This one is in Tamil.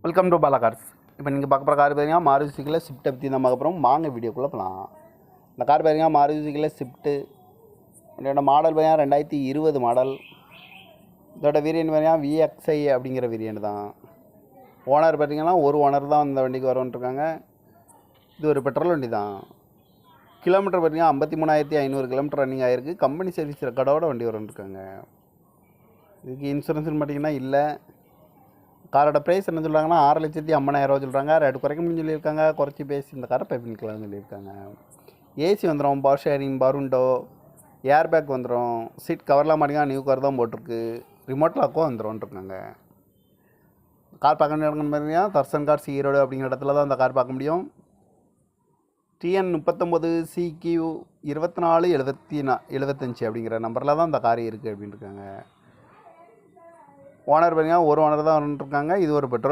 Welcome to Bala cars. இப்போ நீங்கள் பார்க்க போகிற கார் பார்த்தீங்கன்னா மாருதி சுசுக்கியில் ஸ்விஃப்ட்டை பற்றி தான் பார்க்க போகிறோம். வாங்க வீடியோக்குள்ளே போகலாம். இந்த கார் பார்த்தீங்கன்னா மாருதி சுசுக்கியில் ஸ்விஃப்ட்டு. இதோட மாடல் பார்த்தீங்கன்னா 2020 மாடல். இதோட வேரியன்ட் பார்த்தீங்கன்னா VXI அப்படிங்கிற வேரியன்ட் தான். ஓனர் பார்த்தீங்கன்னா ஒரு ஓனர் தான் இந்த வண்டிக்கு வரவன்ட்ருக்காங்க. இது ஒரு பெட்ரோல் வண்டி தான். கிலோமீட்டர் பார்த்தீங்கன்னா 53,500 கிலோமீட்டர் ரன்னிங் ஆகிருக்கு. கம்பெனி சர்வீஸ் ரெக்கார்டோட வண்டி வரவன்ட்ருக்காங்க. இதுக்கு இன்சூரன்ஸ்னு பார்த்தீங்கன்னா இல்லை. காரோட ப்ரைஸ் என்ன சொல்கிறாங்கன்னா 6,50,000 சொல்கிறாங்க. ரேட்டு குறைக்க முடியும்னு சொல்லியிருக்காங்க. குறைச்சி பேசி இந்த காரை பை பண்ணிக்கலாம்னு சொல்லியிருக்காங்க. ஏசி வந்துடும், பவர் ஷேரிங், பருண்டோ, ஏர் பேக் வந்துடும். சீட் கவர்லாம் மாட்டிங்கன்னா நியூ கார் தான் போட்டிருக்கு. ரிமோட் லாக்கும் வந்துடும்ன்ட்ருக்காங்க. கார் பார்க்க வேண்டிய இடம்னு பார்த்தீங்கன்னா தர்சன் கார்ஸ் ஈரோடு அப்படிங்கிற இடத்துல தான் அந்த கார் பார்க்க முடியும். TN 39 CQ 2475 அப்படிங்கிற நம்பரில் தான் இந்த கார் இருக்குது அப்படின்ட்டுருக்காங்க. ஓனர் பார்த்தீங்கன்னா ஒரு ஓனர் தான் வந்துருக்காங்க. இது ஒரு பெட்ரோல்